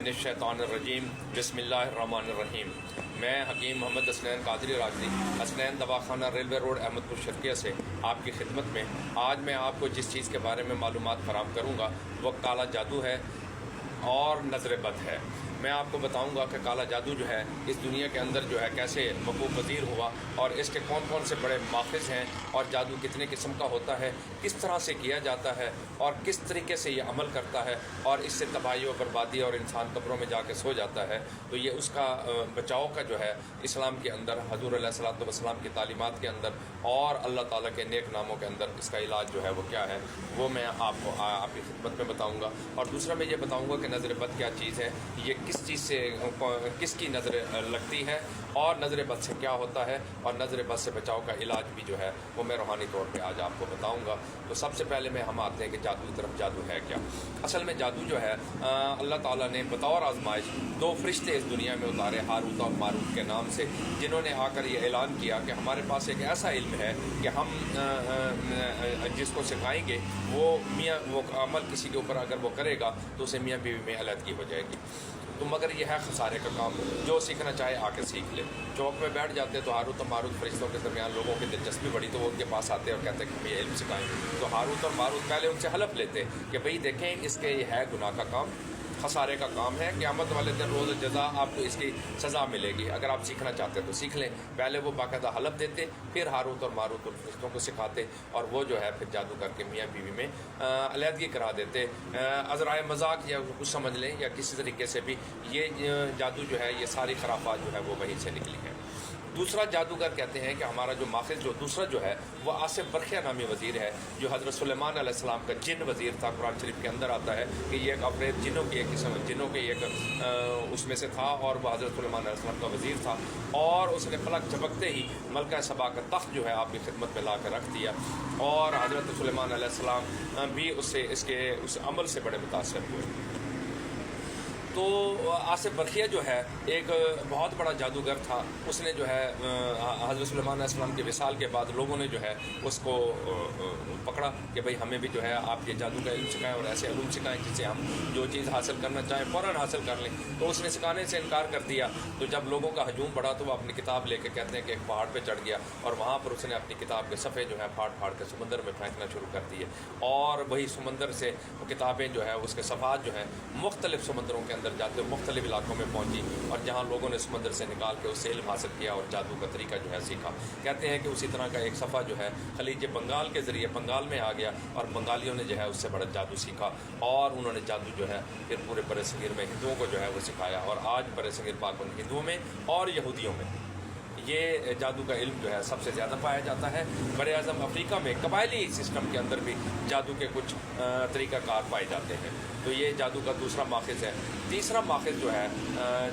الشیطان الرجیم بسم اللہ الرحمن الرحیم۔ میں حکیم محمد حسنین قادری راجدی حسنین دواخانہ ریلوے روڈ احمد پور شرقیہ سے آپ کی خدمت میں آج میں آپ کو جس چیز کے بارے میں معلومات فراہم کروں گا وہ کالا جادو ہے اور نظر بد ہے۔ میں آپ کو بتاؤں گا کہ کالا جادو جو ہے اس دنیا کے اندر جو ہے کیسے وقوع پذیر ہوا اور اس کے کون کون سے بڑے ماخذ ہیں اور جادو کتنے قسم کا ہوتا ہے، کس طرح سے کیا جاتا ہے اور کس طریقے سے یہ عمل کرتا ہے اور اس سے تباہی و بربادی اور انسان قبروں میں جا کے سو جاتا ہے۔ تو یہ اس کا بچاؤ کا جو ہے اسلام کے اندر حضور علیہ الصلوۃ والسلام کی تعلیمات کے اندر اور اللہ تعالیٰ کے نیک ناموں کے اندر اس کا علاج جو ہے وہ کیا ہے وہ میں آپ کو آپ کی خدمت میں بتاؤں گا۔ اور دوسرا میں یہ بتاؤں گا کہ نظر بد کیا چیز ہے، یہ کس چیز سے کس کی نظر لگتی ہے اور نظر بد سے کیا ہوتا ہے اور نظر بد سے بچاؤ کا علاج بھی جو ہے وہ میں روحانی طور پہ آج آپ کو بتاؤں گا۔ تو سب سے پہلے ہم آتے ہیں کہ جادو کی طرف۔ جادو ہے کیا؟ اصل میں جادو جو ہے اللہ تعالیٰ نے بطور آزمائش دو فرشتے اس دنیا میں اتارے ہاروت اور ماروت کے نام سے، جنہوں نے آ کر یہ اعلان کیا کہ ہمارے پاس ایک ایسا علم ہے کہ ہم جس کو سکھائیں گے وہ عمل کسی کے اوپر اگر وہ کرے گا تو اسے میاں بیوی میں علیحدگی ہو جائے گی۔ تو مگر یہ ہے خسارے کا کام، جو سیکھنا چاہے آ کے سیکھ لے۔ چوک میں بیٹھ جاتے تو ہاروت اور ماروت فرشتوں کے درمیان لوگوں کی دلچسپی بڑی تو وہ ان کے پاس آتے اور کہتے ہیں کہ ہمیں یہ علم سکھائیں۔ تو ہاروت اور ماروت پہلے ان سے حلف لیتے کہ بھئی دیکھیں اس کے یہ ہے گناہ کا کام، خسارے کا کام ہے، قیامت والے دن روز جزا آپ کو اس کی سزا ملے گی، اگر آپ سیکھنا چاہتے تو سیکھ لیں۔ پہلے وہ باقاعدہ حلف دیتے، پھر ہاروت اور ماروت ان فرشتوں کو سکھاتے اور وہ جو ہے پھر جادو کر کے میاں بیوی میں علیحدگی کرا دیتے۔ عذرائے مذاق یا کچھ سمجھ لیں یا کسی طریقے سے بھی یہ جادو جو ہے یہ ساری خرافات جو ہے وہ وہیں سے نکلی ہے۔ دوسرا جادوگر کہتے ہیں کہ ہمارا جو ماخذ دوسرا جو ہے وہ آصف برقیہ نامی وزیر ہے، جو حضرت سلیمان علیہ السلام کا جن وزیر تھا۔ قرآن شریف کے اندر آتا ہے کہ یہ ایک اپریت جنوں کی ایک قسم جنوں کے ایک اس میں سے تھا اور وہ حضرت سلیمان علیہ السلام کا وزیر تھا، اور اس نے پلک جھپکتے ہی ملکہ سبا کا تخت جو ہے آپ کی خدمت میں لا کر رکھ دیا، اور حضرت سلیمان علیہ السلام بھی اس عمل سے بڑے متاثر ہوئے۔ تو آصف برقیہ جو ہے ایک بہت بڑا جادوگر تھا، اس نے جو ہے حضرت سلیمان علیہ السلام کے وصال کے بعد لوگوں نے جو ہے اس کو پکڑا کہ بھئی ہمیں بھی جو ہے آپ یہ جادو کا علم سکھائیں اور ایسے علوم سکھائیں جس سے ہم جو چیز حاصل کرنا چاہیں فوراً حاصل کر لیں۔ تو اس نے سکھانے سے انکار کر دیا۔ تو جب لوگوں کا ہجوم بڑھا تو وہ اپنی کتاب لے کے کہتے ہیں کہ ایک پہاڑ پہ چڑھ گیا اور وہاں پر اس نے اپنی کتاب کے صفحے جو ہے پھاڑ پھاڑ کے سمندر میں پھینکنا شروع کر دیے، اور وہی سمندر سے وہ کتابیں جو ہے اس کے صفحات جو ہیں مختلف سمندروں کے اندر جاتے ہوئے مختلف علاقوں میں پہنچی، اور جہاں لوگوں نے سمندر سے نکال کے اس سے علم حاصل کیا اور جادو کا طریقہ جو ہے سیکھا۔ کہتے ہیں کہ اسی طرح کا ایک صفحہ جو ہے خلیج بنگال کے ذریعے بنگال میں آ گیا، اور بنگالیوں نے جو ہے اس سے بڑا جادو سیکھا، اور انہوں نے جادو جو ہے پھر پورے برِ صغیر میں ہندوؤں کو جو ہے وہ سکھایا، اور آج برِ صغیر پاک ہندوؤں میں اور یہودیوں میں یہ جادو کا علم جو ہے سب سے زیادہ پایا جاتا ہے۔ بر اعظم افریقہ میں قبائلی سسٹم کے اندر بھی جادو کے کچھ طریقہ کار پائے جاتے ہیں۔ تو یہ جادو کا دوسرا ماخذ ہے۔ تیسرا ماخذ جو ہے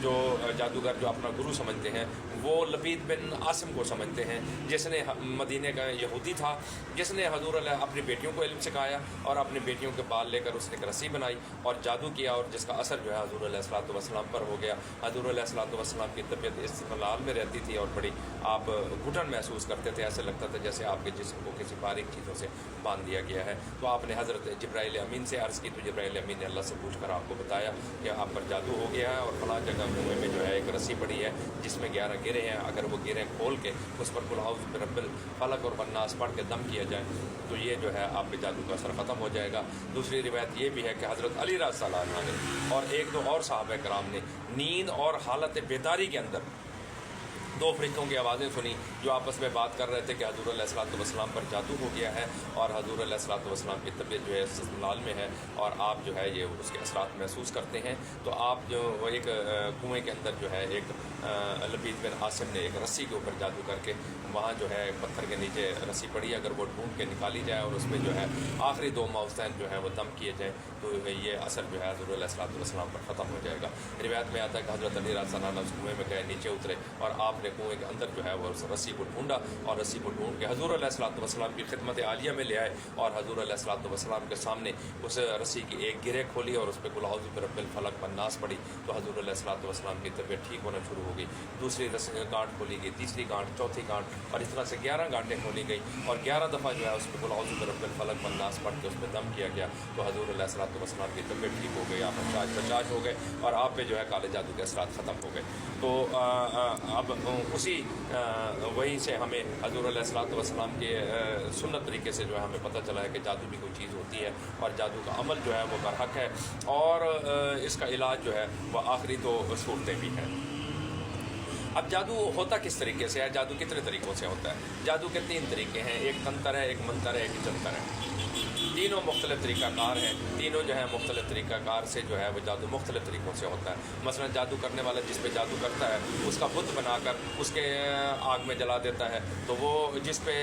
جو جادوگر جو اپنا گرو سمجھتے ہیں وہ لبید بن عاصم کو سمجھتے ہیں، جس نے مدینے کا یہودی تھا، جس نے حضور علیہ اپنی بیٹیوں کو علم سکھایا اور اپنی بیٹیوں کے بال لے کر اس نے ایک رسی بنائی اور جادو کیا، اور جس کا اثر جو ہے حضور علیہ الصلوۃ والسلام پر ہو گیا۔ حضور علیہ الصلوۃ والسلام کی طبیعت استقلال میں رہتی تھی اور بڑی آپ گھٹن محسوس کرتے تھے، ایسے لگتا تھا جیسے آپ کے جسم کو کسی باریک چیزوں سے باندھ دیا گیا ہے۔ تو آپ نے حضرت جبرائیل امین سے عرض کی، تو جبرائیل امین نے اللہ سے پوچھ کر آپ کو بتایا کہ آپ پر جادو ہو گیا ہے، اور فلاں جگہ کنویں میں جو ہے ایک رسی پڑی ہے جس میں 11 گرے ہیں، اگر وہ گریں کھول کے اس پر قل اعوذ برب الفلق اور والناس پڑھ کے دم کیا جائے تو یہ جو ہے آپ کے جادو کا اثر ختم ہو جائے گا۔ دوسری روایت یہ بھی ہے کہ حضرت علی رضی اللہ عنہ نے اور ایک دو اور صحابہ کرام نے نیند اور حالت بیداری کے اندر دو فرشتوں کی آوازیں سنی جو آپس میں بات کر رہے تھے کہ حضور علیہ الصلوۃ والسلام پر جادو ہو گیا ہے اور حضور علیہ الصلوۃ والسلام کی طبیعت جو ہے استقلال میں ہے اور آپ جو ہے یہ اس کے اثرات محسوس کرتے ہیں۔ تو آپ جو ایک کنویں کے اندر جو ہے ایک لبید بن عاصم نے ایک رسی کے اوپر جادو کر کے وہاں جو ہے پتھر کے نیچے رسی پڑی، اگر وہ ڈھونڈ کے نکالی جائے اور اس میں جو ہے آخری 2 ماؤستین جو ہے وہ دم کیے جائیں تو یہ اثر جو ہے حضور علیہ الصلوۃ والسلام پر ختم ہو جائے گا۔ روایت میں آتا ہے کہ حضرت علی رضی اللہ عنہ اس کنویں میں گئے، نیچے اترے اور آپ अपने कुएँ के अंदर जो है वो उस रस्सी को ढूंढा और रस्सी को ढूंढ के हजूर अलैहिस्सलाम की खिदमत आलिया में ले आए और हजूर अलैहिस्सलाम के सामने उस रस्सी की एक गिरे खोली और उस पर कुल औज़ु बिरब्बिल फलक वन्नास पड़ी तो हजूर अलैहिस्सलाम की तबीयत ठीक होना शुरू हो गई। दूसरी गांठ खोली गई, तीसरी गांठ, चौथी गांठ और इस तरह से 11 गांठें खोली गई और 11 दफ़ा जो है उस पर कुल औज़ु बिरब्बिल फलक वन्नास पढ़ के उस पर दम किया गया तो हजूर अलैहिस्सलाम की तबीयत ठीक हो गई, आप बचाज हो गए और आप पे जो है काले जादू के असरात ख़त्म हो गए। तो अब उसी वहीं से हमें हजूर अलैहिस्सलाम के सुन्नत तरीके से जो है हमें पता चला है कि जादू भी कोई चीज़ होती है और जादू का अमल जो है वो बरहक है और इसका इलाज जो है वह आखिरी तो सूरतें भी हैं। अब जादू होता किस तरीके से है, जादू कितने तरीक़ों से होता है? जादू के 3 तरीके हैं, एक तंत्र है, एक मंत्र है, एक जंतर है। तीनों मुख्तलिफ तरीक़ाकार हैं, तीनों जो है मुख्तलिफ तरीक़ाकार से जो है वो जादू मुख्तलिफ तरीक़ों से होता है। मसलन जादू करने वाला जिस पे जादू करता है उसका बुत बनाकर उसके आग में जला देता है, तो वो जिस पे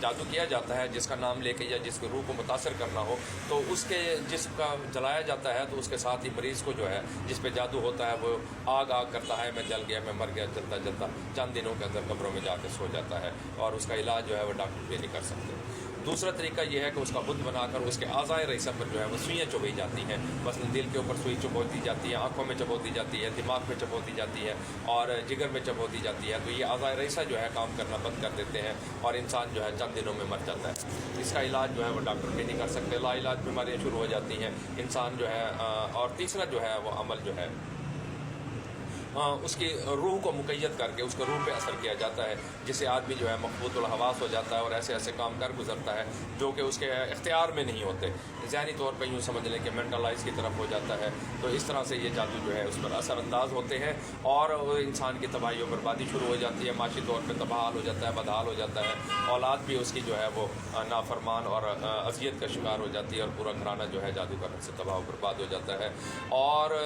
जादू किया जाता है, जिसका नाम लेके या जिसके रूह को मुतासर करना हो, तो उसके जिसका जलाया जाता है तो उसके साथ ही मरीज़ को जो है जिस पे जादू होता है वो आग करता है, मैं जल गया, मैं मर गया, जलता जलता चंद दिनों के अंदर कब्रों में जाकर सो जाता है और उसका इलाज जो है वो डॉक्टर भी नहीं कर सकते। दूसरा तरीका यह है कि उसका बुत बनाकर उसके आज़ाए रईसा पर जो है वो सुइयाँ चुभाई जाती हैं। मसलन दिल के ऊपर सुई चुभो दी जाती है, आँखों में चुभो दी जाती है, दिमाग में चुभो दी जाती है और जिगर में चुभो दी जाती है, तो ये आज़ाए रईसा जो है काम करना बंद कर देते हैं और इंसान जो है चंद दिनों में मर जाता है। इसका इलाज जो है वो डॉक्टर भी नहीं कर सकते, लाइलाज बीमारियाँ शुरू हो जाती हैं इंसान जो है। और तीसरा जो है वो अमल जो है उसकी रूह को मुक़य्यद करके उसके रूह पे असर किया जाता है, जिससे आदमी जो है मक़बूतुल हवास हो जाता है और ऐसे ऐसे काम कर गुजरता है जो कि उसके इख्तियार में नहीं होते, ज़हनी तौर पे यूँ समझ लें कि मेंटलाइज की तरफ हो जाता है। तो इस तरह से ये जादू जो है उस पर असरअंदाज होते हैं और इंसान की तबाही और बर्बादी शुरू हो जाती है, माशी तौर पर तबाहाल हो जाता है, बदहाल हो जाता है, औलाद भी उसकी जो है वो नाफरमान और अज़ियत का शिकार हो जाती है और पूरा घराना जो है जादू करने से तबाह बर्बाद हो जाता है। और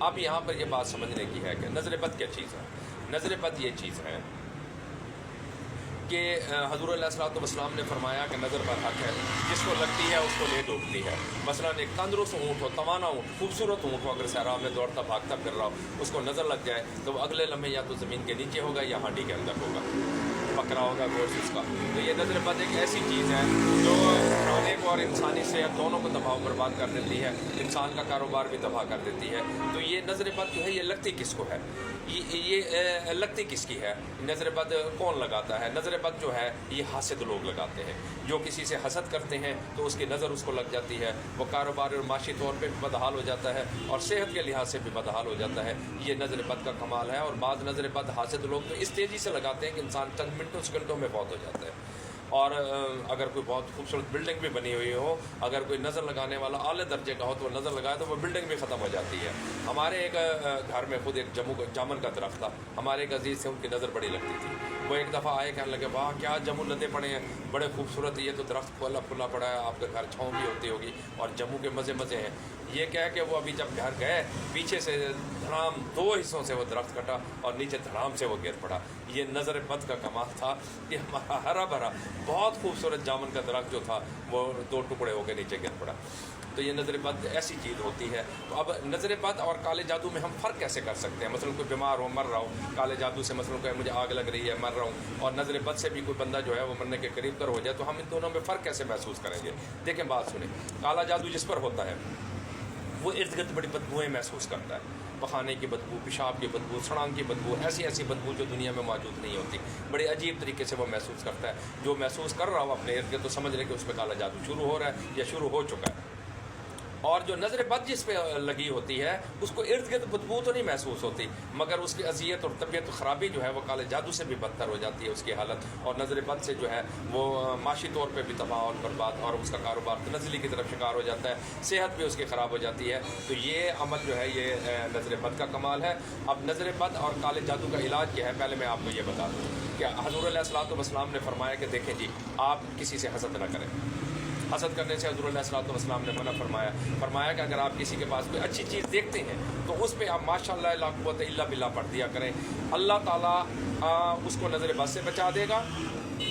अब यहाँ पर यह बात समझ की है कि नज़र बद क्या चीज़ है। नज़र बद ये चीज़ है कि हज़ूर अलैहिस्सलाम ने फरमाया कि नज़र पर हक है, जिसको लगती है उसको ले डूबती है। मसलन एक तंदुरुस्त ऊँट हो, तवाना ऊँट, खूबसूरत ऊँट हो, अगर सहरा में दौड़ता भागता फिर रहा हो, उसको नज़र लग जाए तो अगले लम्हे या तो ज़मीन के नीचे होगा या हांडी के अंदर होगा, पकड़ा होगा गोश्त उसका। तो ये नज़र बद एक ऐसी चीज़ है जो खाने को और इंसानी सेहत दोनों को तबाह बर्बाद कर देती है, इंसान का कारोबार भी तबाह कर देती है। तो ये नज़र बद जो है ये लगती किसको है, ये लगती किसकी है? नज़र बद कौन लगाता है? नज़र बद जो है ये हासिद लोग लगाते हैं, जो किसी से हसद करते हैं तो उसकी नज़र उसको लग जाती है, वो कारोबार और माशी तौर पे भी बदहाल हो जाता है और सेहत के लिहाज से भी बदहाल हो जाता है। ये नज़र बद का कमाल है। और बाद नज़र बद हासिद लोग तो इस तेज़ी से लगाते हैं कि इंसान चंद मिनटों सेकंडों में बहुत हो जाता है। और अगर कोई बहुत खूबसूरत बिल्डिंग भी बनी हुई हो, अगर कोई नज़र लगाने वाला आले दर्जे का हो तो नज़र लगाए तो वो बिल्डिंग भी ख़त्म हो जाती है। हमारे एक घर में खुद एक जामुन का दरख्त था, हमारे एक अजीज़ से उनकी नज़र बड़ी लगती थी। वो एक दफ़ा आए, कहने लगे वाह क्या जामुन लदे पड़े हैं, बड़े खूबसूरत, ये तो दरख्त फूला फूला पड़ा है, आपके घर छाँव भी होती होगी और जम्मू के मज़े मज़े हैं। ये कह के वो अभी जब घर गए पीछे से धड़ाम 2 हिस्सों से वो दरख्त कटा और नीचे धड़ाम से वो गिर पड़ा। ये नज़र बद का कमाल था कि हमारा हरा भरा बहुत खूबसूरत जामुन का दरख्त जो था वो 2 टुकड़े होकर नीचे गिर पड़ा। तो ये नज़र बद ऐसी चीज़ होती है। तो अब नज़र बद और काले जादू में हम फ़र्क कैसे कर सकते हैं? मसलन कोई बीमार हो, मर रहा हो, काले जादू से मसलन कोई मुझे आग लग रही है, मर रहा हूँ, और नज़र बद से भी कोई बंदा जो है वो मरने के करीब कर हो जाए, तो हम इन दोनों में फ़र्क कैसे महसूस करेंगे? देखें, बात सुने। काला जादू जिस पर होता है वो इर्द गिर्द बड़ी बदबूएँ महसूस करता है, पखाने की बदबू, पेशाब की बदबू, सड़ांग की बदबू, ऐसी ऐसी बदबू जो दुनिया में मौजूद नहीं होती, बड़े अजीब तरीके से वो महसूस करता है। जो महसूस कर रहा हो अपने इर्द गिर्द तो समझ लें कि उस पर काला जादू शुरू हो रहा है या शुरू हो चुका है। और जो नज़र बद जिस पे लगी होती है उसको इर्द गिर्द बदबू तो नहीं महसूस होती, मगर उसकी अजियत और तबीयत ख़राबी जो है वो काले जादू से भी बदतर हो जाती है उसकी हालत, और नज़र बद से जो है वो माशी तौर पे भी तबाह और बर्बाद, और उसका कारोबार तनज़ली की तरफ शिकार हो जाता है, सेहत भी उसकी ख़राब हो जाती है। तो ये अमल जो है ये नज़र बद का कमाल है। अब नज़र बद और काले जादू का इलाज क्या है, पहले मैं आपको ये बता दूँ कि हज़ूर अलैहिस्सलाम ने फरमाया कि देखें जी, आप किसी से हसद न करें। हसद करने से हज़ूर अलैहिस्सलाम ने मना फरमाया कि अगर आप किसी के पास कोई अच्छी चीज़ देखते हैं तो उस पर आप माशाअल्लाह ला कुव्वत इल्ला बिल्लाह पढ़ दिया करें, अल्लाह ताला उसको नज़र बद से बचा देगा।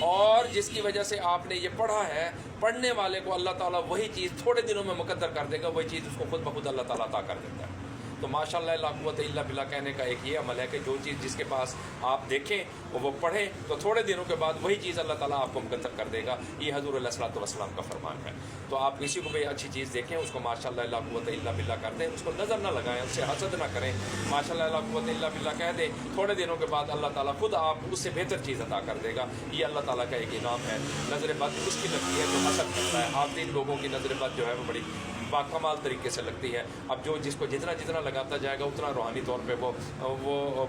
और जिसकी वजह से आपने ये पढ़ा है, पढ़ने वाले को अल्लाह ताला वही चीज़ थोड़े दिनों में मुकद्दर कर देगा, वही चीज़ उसको खुद ब खुद अल्लाह ताला अता कर देता है। تو माशाअल्लाह ला कुव्वत इल्ला बिल्लाह कहने का एक ये अमल है कि जो चीज़ जिसके पास आप देखें वो पढ़ें तो थोड़े दिनों के बाद वही चीज़ अल्लाह ताला आपको मुकद्दर कर देगा। ये हज़ूर अलैहिस्सलातु वस्सलाम का फरमान है। तो आप किसी को भी अच्छी चीज़ देखें, उसको माशाअल्लाह ला कुव्वत इल्ला बिल्लाह कर दें, उसको नज़र ना लगाएं, उससे हसद ना करें, माशाअल्लाह ला कुव्वत इल्ला बिल्लाह कह दें। थोड़े दिनों के बाद अल्लाह ताला खुद आप उससे बेहतर चीज़ अता कर देगा। ये अल्लाह ताला का एक इनाम है। नज़र बद उसकी लगती है जो हसद करता है। हासिद लोगों की नज़र बद जो है वो बड़ी बाकमाल तरीके से लगती है। अब जो जिसको जितना जितना लगाता जाएगा उतना रूहानी तौर पे वो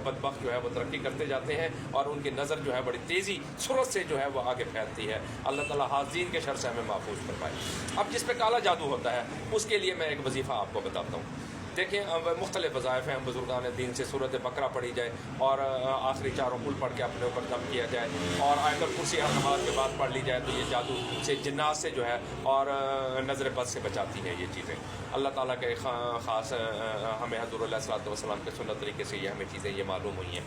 बदबख्त जो है वो तरक्की करते जाते हैं और उनकी नज़र जो है बड़ी तेज़ी सूरत से जो है वो आगे फैलती है। अल्लाह ताला हाज़िन के शर से हमें महफूज फरमाए। अब जिस पे काला जादू होता है उसके लिए मैं एक वजीफ़ा आपको बताता हूँ। देखिए मुख्तलिफ़ वज़ाइफ़ हैं, बुज़ुर्गान दीन से सूरत बकरा पढ़ी जाए और आखिरी चारों कुल पढ़ के अपने ऊपर दम किया जाए और आयतुल कुर्सी हर नमाज के बाद पढ़ ली जाए तो ये जादू से जिन्नात से जो है और नज़र बद से बचाती है ये चीज़ें। अल्लाह ताला के ख़ास हमें हज़ूर अलैहिस्सलातु वस्सलाम के सुन्नत तरीके से ये हमें चीज़ें ये मालूम हुई हैं।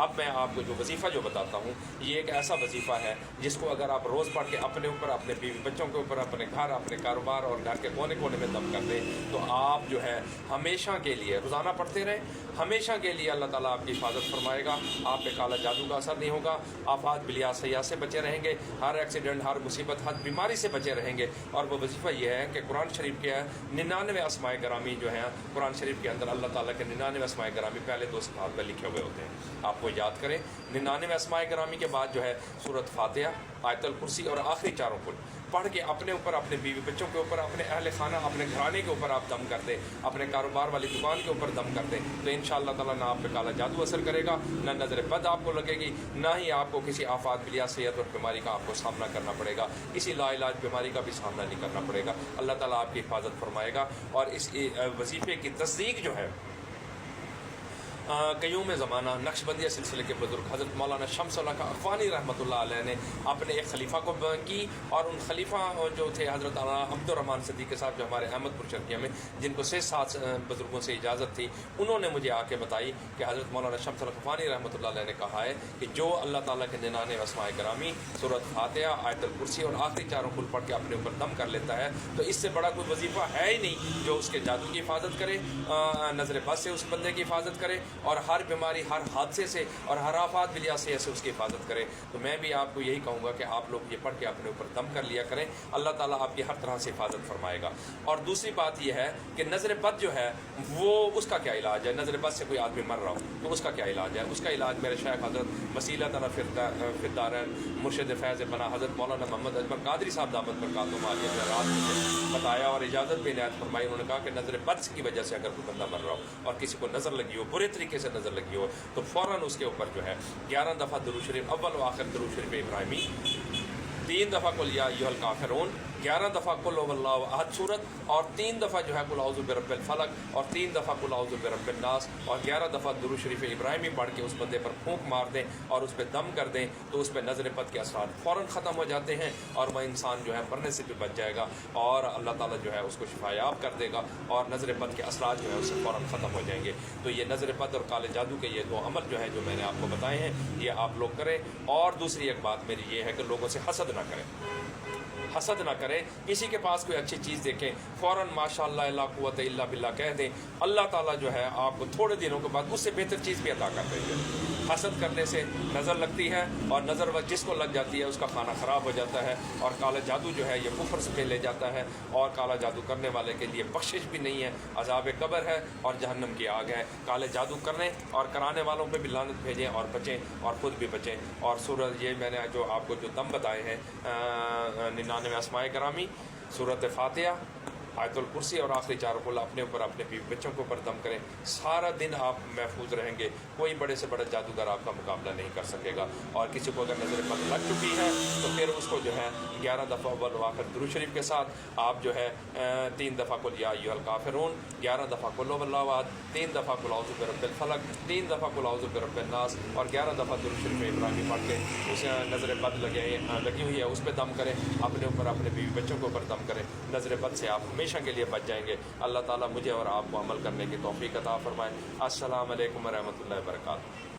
अब मैं आपको जो वजीफ़ा जो बताता हूँ ये एक ऐसा वजीफ़ा है जिसको अगर आप रोज़ पढ़ के अपने ऊपर, अपने बीवी बच्चों के ऊपर, अपने घर, अपने कारोबार और घर के कोने कोने में दम कर दें तो आप जो है हमेशा के लिए रोज़ाना पढ़ते रहें, हमेशा के लिए अल्लाह ताला आपकी हिफाजत फरमाएगा। आप पे काला जादू का असर नहीं होगा, आफात बिलिया सयाह से बचे रहेंगे, हर एक्सीडेंट, हर मुसीबत, हर बीमारी से बचे रहेंगे। और वो वजीफ़ा ये है कि कुरान शरीफ के 99 अस्माए गरामी जो हैं कुरान शरीफ के अंदर अल्लाह ताला के 99 अस्माए गरामी पहले 2 सफ़हात पर लिखे हुए होते हैं। आपको याद करें 99 अस्माए गरामी के बाद जो है सूरत फातिहा, आयतुल कुर्सी और आखिरी चारों कुल पढ़ के अपने ऊपर, अपने बीवी बच्चों के ऊपर, अपने अहले खाना, अपने घराने के ऊपर आप दम कर दें, अपने कारोबार वाली दुकान के ऊपर दम कर दें तो इंशाअल्लाह ताला ना आप पे काला जादू असर करेगा, ना नज़र बद आपको लगेगी, ना ही आपको किसी आफात बिलिया सेहत और बीमारी का आपको सामना करना पड़ेगा, किसी लाइलाज बीमारी का भी सामना नहीं करना पड़ेगा। अल्लाह ताला आपकी हिफाजत फरमाएगा। और इस वजीफ़े की तस्दीक जो है क़य्यूम ज़माना नक्शबंदिया सिलसिले के बुज़ुर्ग हज़रत मौलाना शम्सुल हक अख़वानी रहमतुल्लाह अलैह ने अपने एक खलीफा को की और उन खलीफा जो थे हज़रत अब्दुर्रहमान सिद्दीक़ साहब जो हमारे अहमदपुर शर्किया में जिनको 6-7 बुज़ुर्गों से इजाज़त थी, उन्होंने मुझे आके बताई कि हज़रत मौलाना शम्सुल हक अख़वानी रहमतुल्लाह अलैह ने कहा है कि जो अल्लाह ताला के 99 अस्माए गरामी, सूरत फातिहा, आयतुल कुर्सी और आखिरी चारों कुल पढ़ के अपने ऊपर दम कर लेता है तो इससे बड़ा कोई वजीफ़ा है ही नहीं जो उसके जादू की हिफाजत करे, नज़र बद से उस बंदे की हिफाजत करे और हर बीमारी, हर हादसे से और हर आफात बिलिया से उसकी हिफाजत करे। तो मैं भी आपको यही कहूँगा कि आप लोग ये पढ़ के अपने ऊपर दम कर लिया करें, अल्लाह ताला आपकी हर तरह से हिफाजत फरमाएगा। और दूसरी बात यह है कि नज़र बद जो है वो उसका क्या इलाज है, नज़र बद से कोई आदमी मर रहा हो तो उसका क्या इलाज है? उसका इलाज मेरे शेख हज़रत वसीला तना फिरदारन मुर्शिद फैज़ बना हज़रत मौलाना मोहम्मद अजमल कादरी साहब दामद बरकातुहू आलिया ने रात में बताया और इजाज़त भी इनायत फरमाई। उन्होंने कहा कि नज़र बद की वजह से अगर कोई बंदा मर रहा हो और किसी को नज़र लगी हो, बुरे तरीके से नज़र लगी हो तो फ़ौरन उसके ऊपर जो है 11 दफ़ा दुरूद शरीफ अव्वल व आखिर दुरूद शरीफ इब्राहिमी, 3 दफ़ा कुल या अय्युहल काफ़िरून, 11 दफ़ा कुल हुवल्लाहु अहद सूरत और 3 दफ़ा जो है कुल औज़ु बिरब्बिल फलक और 3 दफ़ा कुल औज़ु बिरब्बिन नास और 11 दफ़ा दुरूद शरीफ इब्राहिमी पढ़ के उस बंदे पर फूंक मार दें और उस पर दम कर दें तो उस पर नज़र बद के असरात फ़ौरन ख़त्म हो जाते हैं और वह इंसान जो है मरने से भी बच जाएगा और अल्लाह ताला जो है उसको शिफायाब कर देगा और नज़र बद के असरात जो है उससे फ़ौरन ख़त्म हो जाएंगे। तो ये नज़र बद और काले जादू के ये 2 अमल जो है जो मैंने आपको बताए हैं ये आप लोग करें। और दूसरी एक बात मेरी ये है कि लोगों से हसद ना करें, हसद ना करें। किसी के पास कोई अच्छी चीज़ देखें फ़ौरन माशाअल्लाह ला कुव्वत इल्ला बिल्लाह कह दें, अल्लाह ताला जो है आपको थोड़े दिनों के बाद उससे बेहतर चीज़ भी अता कर देंगे। हसद करने से नज़र लगती है और नज़र जिसको लग जाती है उसका खाना ख़राब हो जाता है और काला जादू जो है ये कुफ्र से ले जाता है और काला जादू करने वाले के लिए बख्शिश भी नहीं है, अज़ाब कब्र है और जहन्नम की आग है। काले जादू करने और कराने वालों पे भी लानत भेजें और बचें और ख़ुद भी बचें। और सूरत ये मैंने जो आपको जो दम बताए हैं 99 अस्माए गरामी, सूरत फातिहा, आयतुल कुर्सी और आखिरी 4 कुल अपने ऊपर, अपने बीवी बच्चों के ऊपर दम करें, सारा दिन आप महफूज रहेंगे, कोई बड़े से बड़ा जादूगर आपका मुकाबला नहीं कर सकेगा। और किसी को अगर नज़र बद लग चुकी है तो फिर उसको जो है 11 दफ़ा अव्वल व आखिर दुरूद शरीफ के साथ आप जो है 3 दफ़ा कुल या अय्युहल काफ़िरून, 11 दफ़ा कुल हुवल्लाहु अहद, 3 दफ़ा कुल औज़ु बिरब्बिल फलक, 3 दफ़ा कुल औज़ु बिरब्बिन नास और 11 दफ़ा दुरूद शरीफ इब्राहिमी पढ़ के उसे नज़र बद लगी हुई है उस पर दम करें, अपने ऊपर, अपने बीवी बच्चों के ऊपर दम करें, नज़र बद से आप हमेशा के लिए बच जाएंगे। अल्लाह ताला मुझे और आपको अमल करने की तौफीक अता फरमाए। अस्सलामु अलैकुम व रहमतुल्लाहि व बरकातुहू।